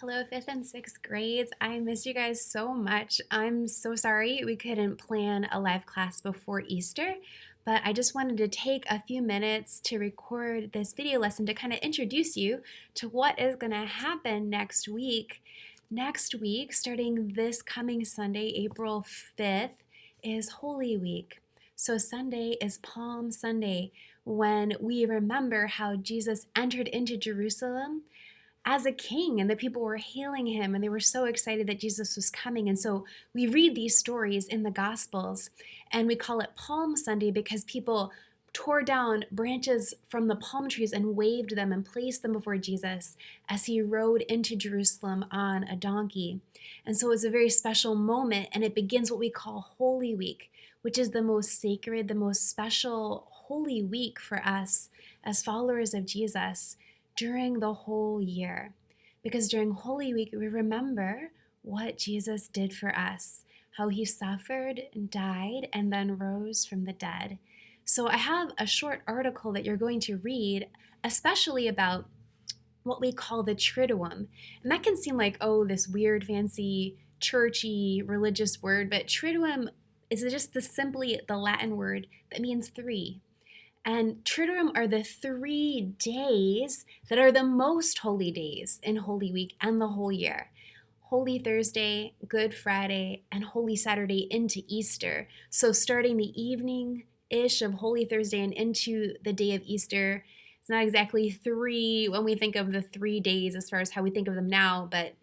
Hello, fifth and sixth grades. I miss you guys so much. I'm so sorry we couldn't plan a live class before Easter, but I just wanted to take a few minutes to record this video lesson to kind of introduce you to what is going to happen next week. Next week, starting this coming Sunday, April 5th, is Holy Week. So Sunday is Palm Sunday, when we remember how Jesus entered into Jerusalem as a king, and the people were hailing him, and they were so excited that Jesus was coming. And so we read these stories in the Gospels, and we call it Palm Sunday because people tore down branches from the palm trees and waved them and placed them before Jesus as he rode into Jerusalem on a donkey. And so it was a very special moment, and it begins what we call Holy Week, which is the most sacred, the most special Holy Week for us as followers of Jesus during the whole year. Because during Holy Week, we remember what Jesus did for us, how he suffered and died and then rose from the dead. So I have a short article that you're going to read, especially about what we call the Triduum. And that can seem like, oh, this weird, fancy, churchy, religious word, but Triduum is just simply the Latin word that means three. And Triduum are the 3 days that are the most holy days in Holy Week and the whole year. Holy Thursday, Good Friday, and Holy Saturday into Easter. So starting the evening-ish of Holy Thursday and into the day of Easter, it's not exactly 3 when we think of the 3 days as far as how we think of them now, but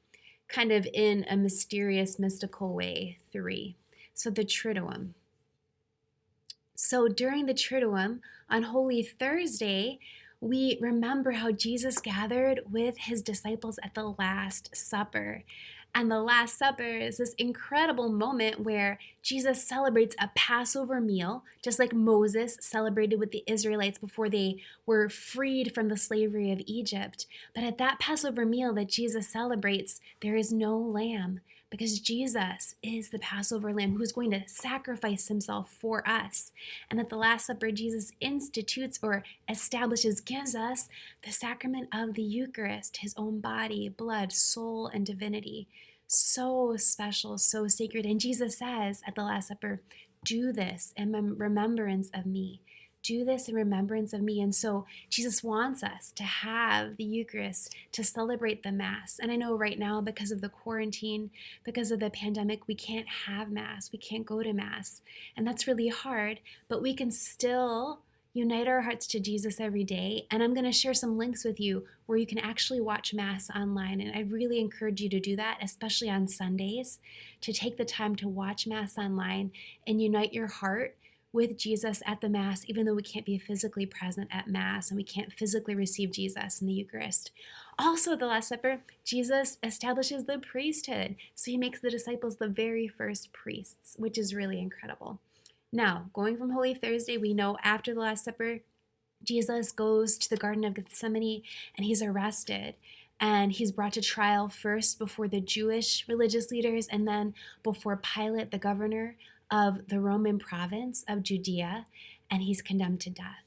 kind of in a mysterious, mystical way, 3. So the Triduum. So during the Triduum, on Holy Thursday, we remember how Jesus gathered with his disciples at the Last Supper. And the Last Supper is this incredible moment where Jesus celebrates a Passover meal, just like Moses celebrated with the Israelites before they were freed from the slavery of Egypt. But at that Passover meal that Jesus celebrates, there is no lamb, because Jesus is the Passover lamb who's going to sacrifice himself for us. And at the Last Supper, Jesus institutes or establishes, gives us the sacrament of the Eucharist, his own body, blood, soul, and divinity. So special, so sacred. And Jesus says at the Last Supper, do this in remembrance of me. Do this in remembrance of me. And so Jesus wants us to have the Eucharist, to celebrate the Mass. And I know right now, because of the quarantine, because of the pandemic, we can't have Mass. We can't go to Mass. And that's really hard, but we can still unite our hearts to Jesus every day. And I'm going to share some links with you where you can actually watch Mass online. And I really encourage you to do that, especially on Sundays, to take the time to watch Mass online and unite your heart with Jesus at the Mass, even though we can't be physically present at Mass and we can't physically receive Jesus in the Eucharist. Also, at the Last Supper, Jesus establishes the priesthood. So he makes the disciples the very first priests, which is really incredible. Now, going from Holy Thursday, we know after the Last Supper, Jesus goes to the Garden of Gethsemane and he's arrested. And he's brought to trial first before the Jewish religious leaders and then before Pilate, the governor of the Roman province of Judea, and he's condemned to death.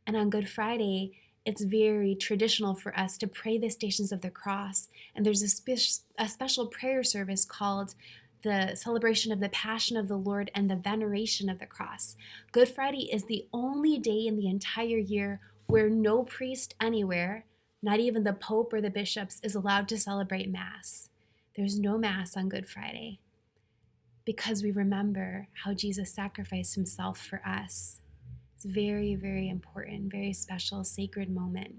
And on Good Friday, it's very traditional for us to pray the Stations of the Cross, and there's a special prayer service called the Celebration of the Passion of the Lord and the Veneration of the Cross. Good Friday is the only day in the entire year where no priest anywhere, not even the Pope or the bishops, is allowed to celebrate Mass. There's no Mass on Good Friday, because we remember how Jesus sacrificed himself for us. It's very, very important, very special, sacred moment.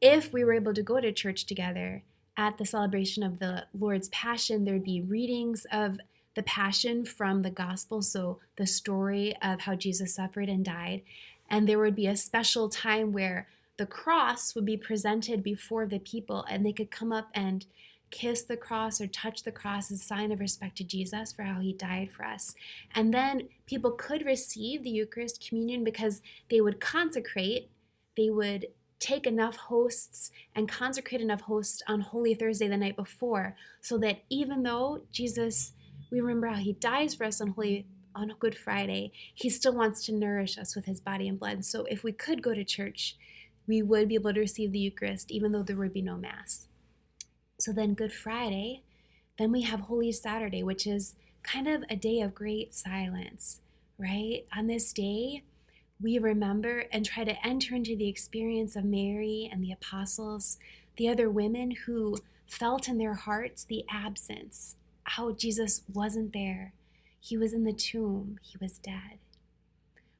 If we were able to go to church together at the celebration of the Lord's Passion, there'd be readings of the Passion from the Gospel, so the story of how Jesus suffered and died. And there would be a special time where the cross would be presented before the people, and they could come up and kiss the cross or touch the cross as a sign of respect to Jesus for how he died for us. And then people could receive the Eucharist communion because they would consecrate, they would take enough hosts and consecrate enough hosts on Holy Thursday the night before, so that even though Jesus, we remember how he dies for us on Good Friday, he still wants to nourish us with his body and blood. So if we could go to church, we would be able to receive the Eucharist even though there would be no Mass. So then Good Friday, then we have Holy Saturday, which is kind of a day of great silence, right? On this day, we remember and try to enter into the experience of Mary and the apostles, the other women who felt in their hearts the absence, how Jesus wasn't there. He was in the tomb, he was dead.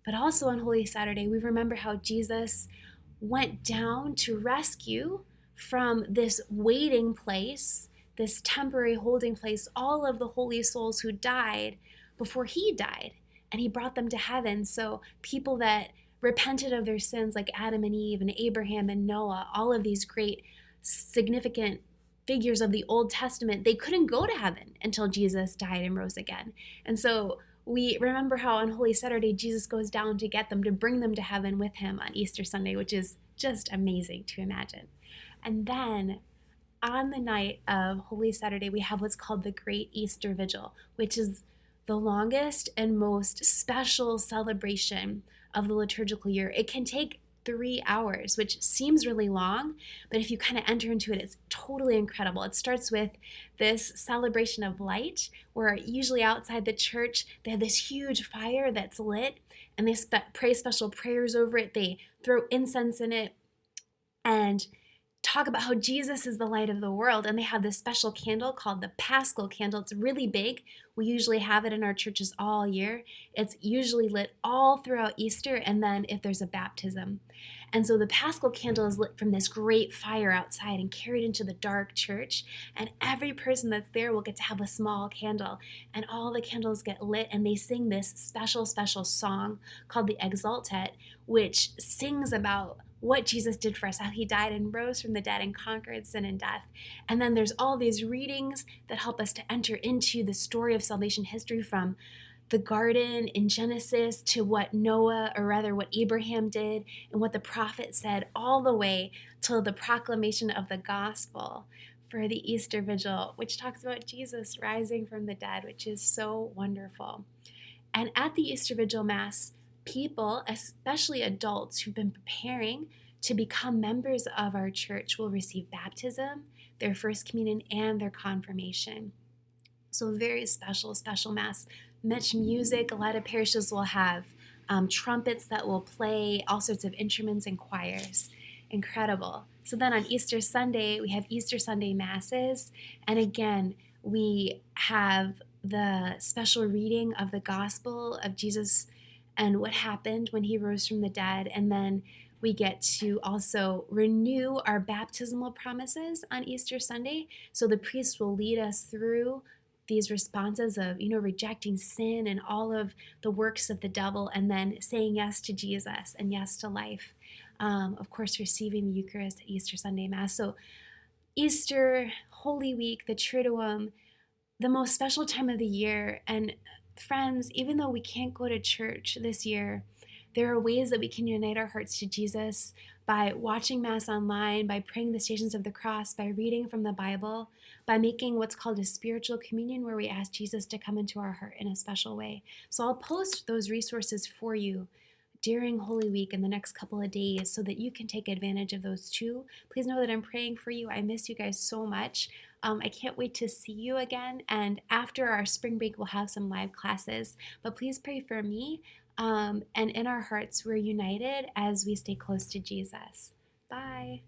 But also on Holy Saturday, we remember how Jesus went down to rescue from this waiting place, this temporary holding place, all of the holy souls who died before he died. And he brought them to heaven. So people that repented of their sins, like Adam and Eve and Abraham and Noah, all of these great significant figures of the Old Testament, they couldn't go to heaven until Jesus died and rose again. And so we remember how on Holy Saturday, Jesus goes down to get them, to bring them to heaven with him on Easter Sunday, which is just amazing to imagine. And then on the night of Holy Saturday, we have what's called the Great Easter Vigil, which is the longest and most special celebration of the liturgical year. It can take 3 hours, which seems really long, but if you kind of enter into it, it's totally incredible. It starts with this celebration of light, where usually outside the church, they have this huge fire that's lit, and they pray special prayers over it. They throw incense in it and talk about how Jesus is the light of the world. And they have this special candle called the Paschal candle. It's really big. We usually have it in our churches all year. It's usually lit all throughout Easter, and then if there's a baptism. And so the Paschal candle is lit from this great fire outside and carried into the dark church. And every person that's there will get to have a small candle. And all the candles get lit, and they sing this special, special song called the Exultet, which sings about what Jesus did for us, how he died and rose from the dead and conquered sin and death. And then there's all these readings that help us to enter into the story of salvation history, from the garden in Genesis to what Noah, or rather what Abraham did, and what the prophet said, all the way till the proclamation of the gospel for the Easter Vigil, which talks about Jesus rising from the dead, which is so wonderful. And at the Easter Vigil Mass, people, especially adults who've been preparing to become members of our church, will receive baptism, their first communion, and their confirmation. So very special, special Mass. Much music. A lot of parishes will have trumpets that will play all sorts of instruments and choirs. Incredible. So then on Easter Sunday, we have Easter Sunday Masses. And again, we have the special reading of the gospel of Jesus and what happened when he rose from the dead. And then we get to also renew our baptismal promises on Easter Sunday. So the priest will lead us through these responses of, rejecting sin and all of the works of the devil, and then saying yes to Jesus and yes to life. Of course, receiving the Eucharist at Easter Sunday Mass. So Easter, Holy Week, the Triduum, the most special time of the year. And friends, even though we can't go to church this year, there are ways that we can unite our hearts to Jesus by watching Mass online, by praying the Stations of the Cross, by reading from the Bible, by making what's called a spiritual communion, where we ask Jesus to come into our heart in a special way. So I'll post those resources for you during Holy Week in the next couple of days so that you can take advantage of those too. Please know that I'm praying for you. I miss you guys so much. I can't wait to see you again. And after our spring break, we'll have some live classes. But please pray for me. And in our hearts, we're united as we stay close to Jesus. Bye.